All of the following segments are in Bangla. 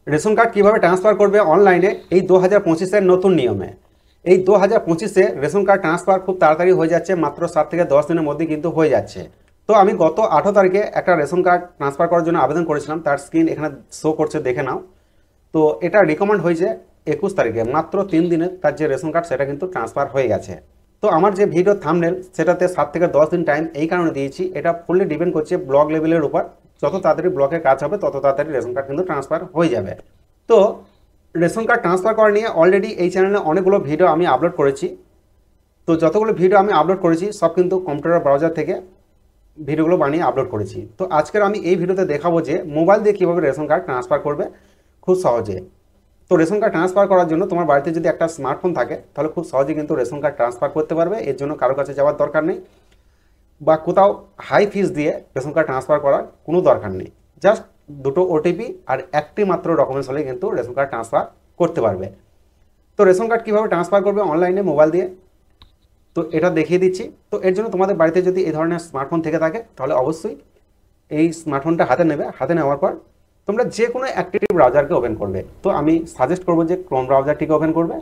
রেশন কার্ড কীভাবে ট্রান্সফার করবে অনলাইনে এই 2025-এর নতুন নিয়মে। এই 2025-এ রেশন কার্ড ট্রান্সফার খুব তাড়াতাড়ি হয়ে যাচ্ছে, মাত্র 7 থেকে 10 দিনের মধ্যে কিন্তু হয়ে যাচ্ছে। তো আমি গত 18 তারিখে একটা রেশন কার্ড ট্রান্সফার করার জন্য আবেদন করেছিলাম, তার স্ক্রিন এখানে শো করছে, দেখে নাও। তো এটা রিকমেন্ড হয়েছে 21 তারিখে, মাত্র 3 দিনে তার যে রেশন কার্ড সেটা কিন্তু ট্রান্সফার হয়ে গেছে। তো আমার যে ভিডিও থাম্বনেল সেটাতে 7 থেকে 10 দিন টাইম এই কারণে দিয়েছি, এটা ফুললি ডিপেন্ড করছে ব্লক লেভেলের উপর। যত তাড়াতাড়ি ব্লকে কাজ হবে তত তাড়াতাড়ি রেশন কার্ড কিন্তু ট্রান্সফার হয়ে যাবে। তো রেশন কার্ড ট্রান্সফার করা নিয়ে অলরেডি এই চ্যানেলে অনেকগুলো ভিডিও আমি আপলোড করেছি। তো যতগুলো ভিডিও আমি আপলোড করেছি সব কিন্তু কম্পিউটার ব্রাউজার থেকে ভিডিওগুলো বানিয়ে আপলোড করেছি। তো আজকের আমি এই ভিডিওতে দেখাবো যে মোবাইল দিয়ে কীভাবে রেশন কার্ড ট্রান্সফার করবে খুব সহজে। তো রেশন কার্ড ট্রান্সফার করার জন্য তোমার বাড়িতে যদি একটা স্মার্টফোন থাকে তাহলে খুব সহজে কিন্তু রেশন কার্ড ট্রান্সফার করতে পারবে। এর জন্য কারো কাছে যাওয়ার দরকার নেই, বা কোথাও হাই ফিস দিয়ে রেশন কার্ড ট্রান্সফার করার কোনো দরকার নেই। জাস্ট দুটো ওটিপি আর একটি মাত্র ডকুমেন্টস হলে কিন্তু রেশন কার্ড ট্রান্সফার করতে পারবে। তো রেশন কার্ড কীভাবে ট্রান্সফার করবে অনলাইনে মোবাইল দিয়ে, তো এটা দেখিয়ে দিচ্ছি। তো এর জন্য তোমাদের বাড়িতে যদি এই ধরনের স্মার্টফোন থেকে থাকে তাহলে অবশ্যই এই স্মার্টফোনটা হাতে নেবে। হাতে নেওয়ার পর তোমরা যে কোনো একটি ব্রাউজারকে ওপেন করবে। তো আমি সাজেস্ট করবো যে ক্রোম ব্রাউজারটিকে ওপেন করবে।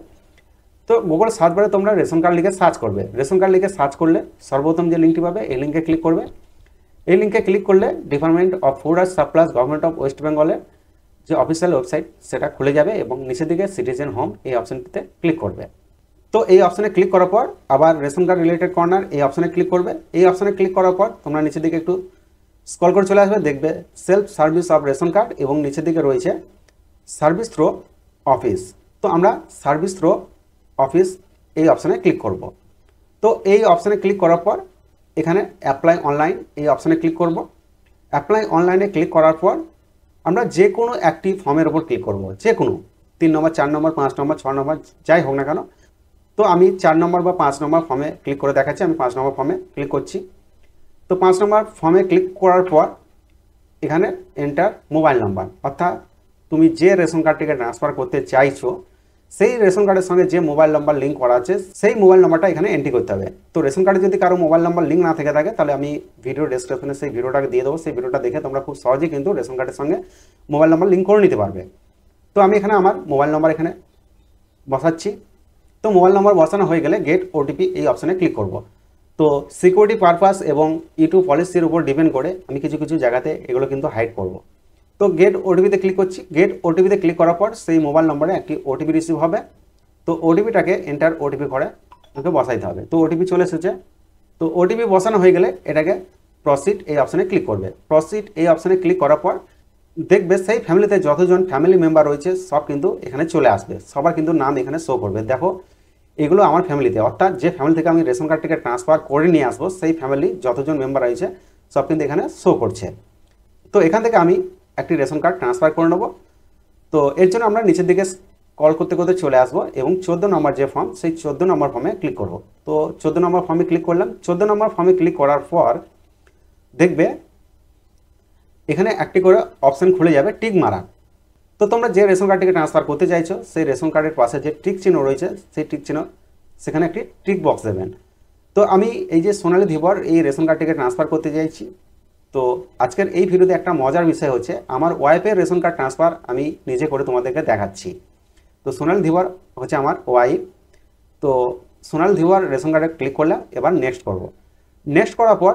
তো গুগল সার্চ বারে তোমরা রেশন কার্ড লিখে সার্চ করবে। রেশন কার্ড লিখে সার্চ করলে সর্বপ্রথম যে লিঙ্কটি পাবে এই লিঙ্কে ক্লিক করবে। এই লিঙ্কে ক্লিক করলে department of food and supplies government of West বেঙ্গলের যে অফিসিয়াল ওয়েবসাইট সেটা খুলে যাবে এবং নিচের দিকে সিটিজেন হোম এই অপশনটিতে ক্লিক করবে। তো এই অপশানে ক্লিক করার পর আবার রেশন কার্ড রিলেটেড কর্নার এই অপশানে ক্লিক করবে। এই অপশানে ক্লিক করার পর তোমরা নিচের দিকে একটু স্ক্রল করে চলে আসবে, দেখবে self service of ration card এবং নিচের দিকে রয়েছে সার্ভিস থ্রো অফিস। তো আমরা সার্ভিস থ্রো অফিস এই অপশানে ক্লিক করব। তো এই অপশানে ক্লিক করার পর এখানে অ্যাপ্লাই অনলাইন এই অপশানে ক্লিক করব। অ্যাপ্লাই অনলাইনে ক্লিক করার পর আমরা যে কোনো একটি ফর্মের ওপর ক্লিক করব, যে কোনো 3 নম্বর 4 নম্বর 5 নম্বর 6 নম্বর যাই হোক না কেন। তো আমি 4 নম্বর বা 5 নম্বর ফর্মে ক্লিক করে দেখাচ্ছি। আমি 5 নম্বর ফর্মে ক্লিক করছি। তো 5 নম্বর ফর্মে ক্লিক করার পর এখানে এন্টার মোবাইল নাম্বার, অর্থাৎ তুমি যে রেশন কার্ডটিকে ট্রান্সফার করতে চাইছো সেই রেশন কার্ডের সঙ্গে যে মোবাইল নাম্বার লিঙ্ক করা আছে সেই মোবাইল নাম্বারটা এখানে এন্ট্রি করতে হবে। তো রেশন কার্ডে যদি কারো মোবাইল নাম্বার লিঙ্ক না থেকে থাকে তাহলে আমি ভিডিও ডেসক্রিপশনে সেই ভিডিওটাকে দিয়ে দেবো। সেই ভিডিওটা দেখে তোমরা খুব সহজেই কিন্তু রেশন কার্ডের সঙ্গে মোবাইল নাম্বার লিঙ্ক করে নিতে পারবে। তো আমি এখানে আমার মোবাইল নাম্বার এখানে বসাচ্ছি। তো মোবাইল নাম্বার বসানো হয়ে গেলে গেট ওটিপি এই অপশানে ক্লিক করব। তো সিকিউরিটি পারপাস এবং ইউটিউব পলিসির উপর ডিপেন্ড করে আমি কিছু কিছু জায়গাতে এগুলো কিন্তু হাইড করব। তো গেট ওটিপিতে ক্লিক করছি। গেট ওটিপিতে ক্লিক করার পর সেই মোবাইল নম্বরে একটি ওটিপি রিসিভ হবে। তো ওটিপিটাকে এন্টার ওটিপি করে ওকে বসাইতে হবে। তো ওটিপি চলে এসেছে। তো ওটিপি বসানো হয়ে গেলে এটাকে প্রসিড এই অপশানে ক্লিক করবে। প্রসিড এই অপশানে ক্লিক করার পর দেখবে সেই ফ্যামিলিতে যতজন ফ্যামিলি মেম্বার রয়েছে সব কিন্তু এখানে চলে আসবে, সবার কিন্তু নাম এখানে শো করবে। দেখো এগুলো আমার ফ্যামিলিতে, অর্থাৎ যে ফ্যামিলি থেকে আমি রেশন কার্ডটিকে ট্রান্সফার করে নিয়ে আসবো সেই ফ্যামিলি যতজন মেম্বার রয়েছে সব কিন্তু এখানে শো করছে। তো এখান থেকে আমি একটি রেশন কার্ড ট্রান্সফার করে নেব। তো এর জন্য আমরা নিচের দিকে কল করতে করতে চলে আসবো এবং 14 নম্বর যে ফর্ম সেই 14 নম্বর ফর্মে ক্লিক করব। তো 14 নম্বর ফর্মে ক্লিক করলাম। 14 নম্বর ফর্মে ক্লিক করার পর দেখবে এখানে একটি করে অপশান খুলে যাবে টিক মারা। তো তোমরা যে রেশন কার্ডটিকে ট্রান্সফার করতে চাইছো সেই রেশন কার্ডের পাশে যে টিক চিহ্ন রয়েছে সেই টিক চিহ্ন সেখানে একটি টিক বক্স দেবেন। তো আমি এই যে সোনালী ধীবর এই রেশন কার্ডটিকে ট্রান্সফার করতে চাইছি। তো আজকের এই ভিডিওতে একটা মজার বিষয় হচ্ছে আমার ওয়াইফের রেশন কার্ড ট্রান্সফার আমি নিজে করে তোমাদেরকে দেখাচ্ছি। তো সোনালী ধীবর হচ্ছে আমার ওয়াইফ। তো সোনালী ধীবর রেশন কার্ডে ক্লিক করলাম, এবার নেক্সট করব। নেক্সট করার পর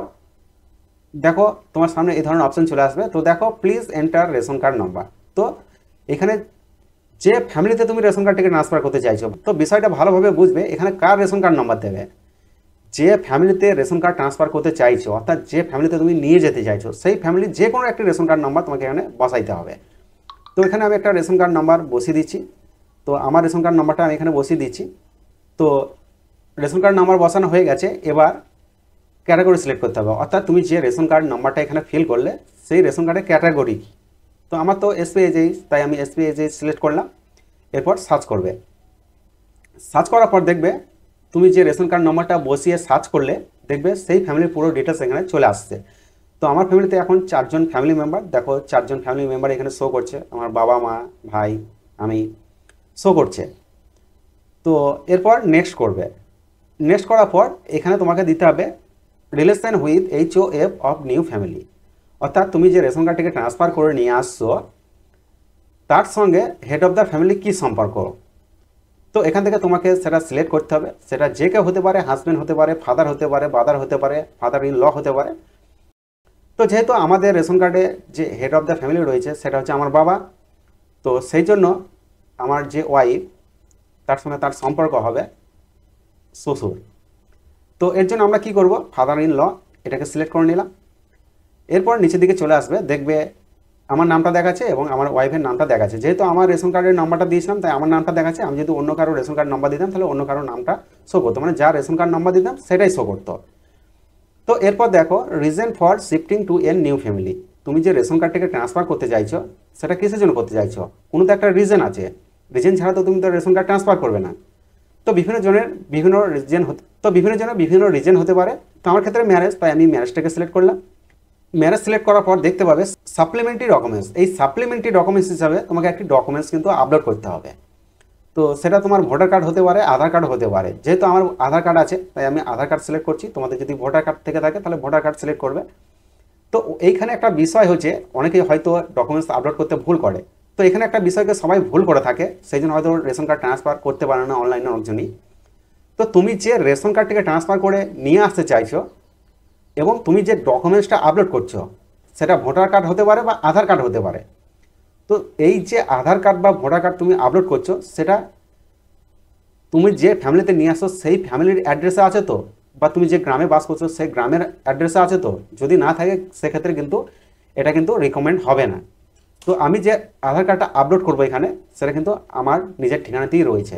দেখো তোমার সামনে এই ধরনের অপশন চলে আসবে। তো দেখো please enter ration card number. তো এখানে যে ফ্যামিলিতে তুমি রেশন কার্ডটিকে ট্রান্সফার করতে চাইছো, তো বিষয়টা ভালোভাবে বুঝবে। এখানে কার রেশন কার্ড নাম্বার দেবে, যে ফ্যামিলিতে রেশন কার্ড ট্রান্সফার করতে চাইছো অর্থাৎ যে ফ্যামিলিতে তুমি নিয়ে যেতে চাইছো সেই ফ্যামিলির যে কোনো একটি রেশন কার্ড নাম্বার তোমাকে এখানে বসাইতে হবে। তো এখানে আমি একটা রেশন কার্ড নাম্বার বসিয়ে দিচ্ছি। তো আমার রেশন কার্ড নাম্বারটা আমি এখানে বসিয়ে দিচ্ছি। তো রেশন কার্ড নাম্বার বসানো হয়ে গেছে। এবার ক্যাটাগরি সিলেক্ট করতে হবে, অর্থাৎ তুমি যে রেশন কার্ড নাম্বারটা এখানে ফিল করলে সেই রেশন কার্ডের ক্যাটাগরি। তো আমার তো এসপিএইচএইচ, তাই আমি এসপিএইচএইচ সিলেক্ট করলাম। এরপর সার্চ করবে। সার্চ করার পর দেখবে তুমি যে রেশন কার্ড নাম্বারটা বসিয়ে সার্চ করলে দেখবে সেই ফ্যামিলির পুরো ডিটেলস এখানে চলে আসছে। তো আমার ফ্যামিলিতে এখন 4 জন ফ্যামিলি মেম্বার, দেখো 4 জন ফ্যামিলি মেম্বার এখানে শো করছে, আমার বাবা মা ভাই আমি শো করছে। তো এরপর নেক্সট করবে। নেক্সট করার পর এখানে তোমাকে দিতে হবে relation with HOF of new family, অর্থাৎ তুমি যে রেশন কার্ডটিকে ট্রান্সফার করে নিয়ে আসছো তার সঙ্গে হেড অফ দ্য ফ্যামিলি কী সম্পর্ক। তো এখান থেকে তোমাকে সেটা সিলেক্ট করতে হবে। সেটা যে কেউ হতে পারে, হাজব্যান্ড হতে পারে, ফাদার হতে পারে, ব্রাদার হতে পারে, ফাদার ইন ল হতে পারে। তো যেহেতু আমাদের রেশন কার্ডে যে হেড অফ দ্য ফ্যামিলি রয়েছে সেটা হচ্ছে আমার বাবা, তো সেই জন্য আমার যে ওয়াইফ তার সঙ্গে তার সম্পর্ক হবে শ্বশুর। তো এর জন্য আমরা কি করব, ফাদার ইন ল এটাকে সিলেক্ট করে নিলাম। এরপর নিচের দিকে চলে আসবে, দেখবে আমার নামটা দেখাচ্ছে এবং আমার ওয়াইফের নামটা দেখাচ্ছে। যেহেতু আমার রেশন কার্ডের নাম্বারটা দিয়েছিলাম তাই আমার নামটা দেখাচ্ছে। আমি যদি অন্য কারো রেশন কার্ড নাম্বার দিতাম তাহলে অন্য কারো নামটা শো করতো, মানে যা রেশন কার্ড নাম্বার দিতাম সেটাই শো করতো। তো এরপর দেখো reason for shifting to a new family. তুমি যে রেশন কার্ডটাকে ট্রান্সফার করতে চাইছো সেটা কিসের জন্য করতে চাইছো, কোনো তো একটা রিজন আছে। রিজন ছাড়া তো তুমি তো রেশন কার্ড ট্রান্সফার করবে না। তো বিভিন্ন জনের বিভিন্ন রিজন হতে পারে। তো আমার ক্ষেত্রে ম্যারেজ, তাই আমি ম্যারেজটাকে সিলেক্ট করলাম। ম্যারেজ সিলেক্ট করার পর দেখতে পাবে সাপ্লিমেন্টারি ডকুমেন্টস। এই সাপ্লিমেন্টারি ডকুমেন্টস হিসাবে তোমাকে একটি ডকুমেন্টস কিন্তু আপলোড করতে হবে। তো সেটা তোমার ভোটার কার্ড হতে পারে, আধার কার্ড হতে পারে। যেহেতু আমার আধার কার্ড আছে তাই আমি আধার কার্ড সিলেক্ট করছি। তোমাদের যদি ভোটার কার্ড থেকে থাকে তাহলে ভোটার কার্ড সিলেক্ট করবে। তো এইখানে একটা বিষয় হচ্ছে, অনেকেই হয়তো ডকুমেন্টস আপলোড করতে ভুল করে। তো এখানে একটা বিষয়কে সবাই ভুল করে থাকে, সেই জন্য হয়তো রেশন কার্ড ট্রান্সফার করতে পারে না অনলাইনে অনেকজনই। তো তুমি যে রেশন কার্ডটিকে ট্রান্সফার করে নিয়ে আসতে চাইছো এবং তুমি যে ডকুমেন্টসটা আপলোড করছো সেটা ভোটার কার্ড হতে পারে বা আধার কার্ড হতে পারে। তো এই যে আধার কার্ড বা ভোটার কার্ড তুমি আপলোড করছো সেটা তুমি যে ফ্যামিলিতে নিয়ে আসছো সেই ফ্যামিলির অ্যাড্রেসে আছে তো, বা তুমি যে গ্রামে বাস করছো সেই গ্রামের অ্যাড্রেসে আছে তো। যদি না থাকে সেক্ষেত্রে কিন্তু এটা কিন্তু রিকমেন্ড হবে না। তো আমি যে আধার কার্ডটা আপলোড করবো এখানে সেটা কিন্তু আমার নিজের ঠিকানাতেই রয়েছে,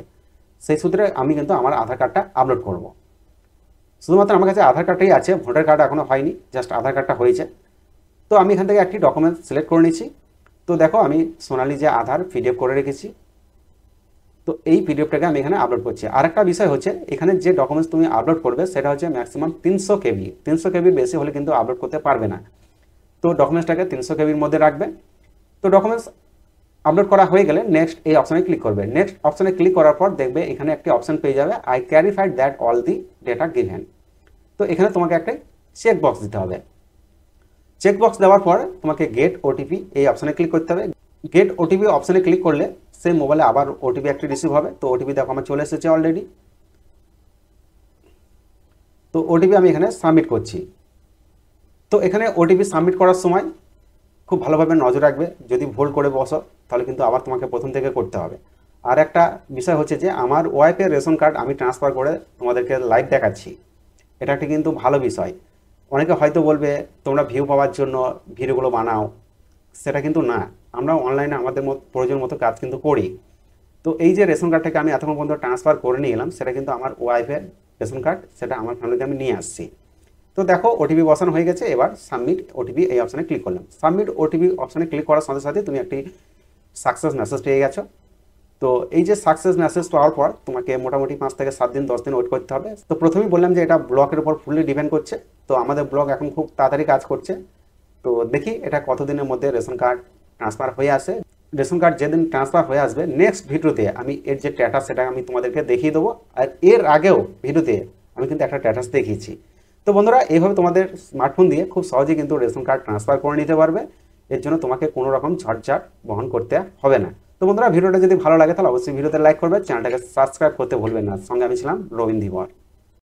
সেই সূত্রে আমি কিন্তু আমার আধার কার্ডটা আপলোড করব। শুধুমাত্র আমার কাছে আধার কার্ডটাই আছে, ভোটার কার্ড এখনও হয়নি, জাস্ট আধার কার্ডটা হয়েছে। তো আমি এখান থেকে একটি ডকুমেন্ট সিলেক্ট করে নিচ্ছি। তো দেখো আমি সোনালি যে আধার পিডিএফ করে রেখেছি, তো এই পিডিএফটাকে আমি এখানে আপলোড করছি। আর একটা বিষয় হচ্ছে, এখানে যে ডকুমেন্টস তুমি আপলোড করবে সেটা হচ্ছে ম্যাক্সিমাম 300 কেবি। 300 কেবির বেশি হলে কিন্তু আপলোড করতে পারবে না। তো ডকুমেন্টসটাকে 300 কেবির মধ্যে রাখবে। তো ডকুমেন্টস আপলোড করা হয়ে গেলে নেক্সট এই অপশানে ক্লিক করবে। নেক্সট অপশানে ক্লিক করার পর দেখবে এখানে একটি অপশান পেয়ে যাবে, I clarified that all the data given. তো এখানে তোমাকে একটা চেক বক্স দিতে হবে। চেক বক্স দেওয়ার পর তোমাকে গেট ওটিপি এই অপশানে ক্লিক করতে হবে। গেট ওটিপি অপশানে ক্লিক করলে সেই মোবাইলে আবার ওটিপি একটি রিসিভ হবে। তো ওটিপি দেখো আমার চলে এসেছে অলরেডি। তো ওটিপি আমি এখানে সাবমিট করছি। তো এখানে ওটিপি সাবমিট করার সময় খুব ভালোভাবে নজর রাখবে, যদি ভুল করে বসো তাহলে কিন্তু আবার তোমাকে প্রথম থেকে করতে হবে। আর একটা বিষয় হচ্ছে যে আমার ওয়াইফের রেশন কার্ড আমি ট্রান্সফার করে তোমাদেরকে লাইভ দেখাচ্ছি, এটা একটা কিন্তু ভালো বিষয়। অনেকে হয়তো বলবে তোমরা ভিউ পাওয়ার জন্য ভিডিওগুলো বানাও, সেটা কিন্তু না। আমরা অনলাইনে আমাদের প্রয়োজন মতো কাজ কিন্তু করি। তো এই যে রেশন কার্ডটাকে আমি এতক্ষণ পর্যন্ত ট্রান্সফার করে নিয়ে এলাম, সেটা কিন্তু আমার ওয়াইফের রেশন কার্ড, সেটা আমার ফ্যামিলিতে আমি নিয়ে আসছি। তো দেখো ওটিপি বসানো হয়ে গেছে। এবার সাবমিট ওটিপি এই অপশানে ক্লিক করলাম। সাবমিট ওটিপি অপশানে ক্লিক করার সাথে সাথে তুমি একটি সাকসেস মেসেজ পেয়ে গেছো। তো এই যে সাকসেস মেসেজ পাওয়ার পর তোমাকে মোটামুটি 5 থেকে 7 দিন 10 দিন ওয়েট করতে হবে। তো প্রথমেই বললাম যে এটা ব্লকের উপর ফুললি ডিপেন্ড করছে। তো আমাদের ব্লক এখন খুব তাড়াতাড়ি কাজ করছে। তো দেখি এটা কতদিনের মধ্যে রেশন কার্ড ট্রান্সফার হয়ে আসে। রেশন কার্ড যেদিন ট্রান্সফার হয়ে আসবে নেক্সট ভিডিওতে আমি এর যে স্ট্যাটাস সেটা আমি তোমাদেরকে দেখিয়ে দেবো। আর এর আগেও ভিডিওতে আমি কিন্তু একটা স্ট্যাটাস দেখিয়েছি। তো বন্ধুরা এইভাবে তোমাদের স্মার্টফোন দিয়ে খুব সহজেই কিন্তু রেশন কার্ড ট্রান্সফার করে নিতে পারবে। এর জন্য তোমাকে কোনো রকম ঝটঝাট বহন করতে হবে না। তো বন্ধুরা ভিডিওটা যদি ভালো লাগে তাহলে অবশ্যই ভিডিওতে লাইক করবে, চ্যানেলটাকে সাবস্ক্রাইব করতে ভুলবেন না। সঙ্গে আমি ছিলাম রবীন ধীবর।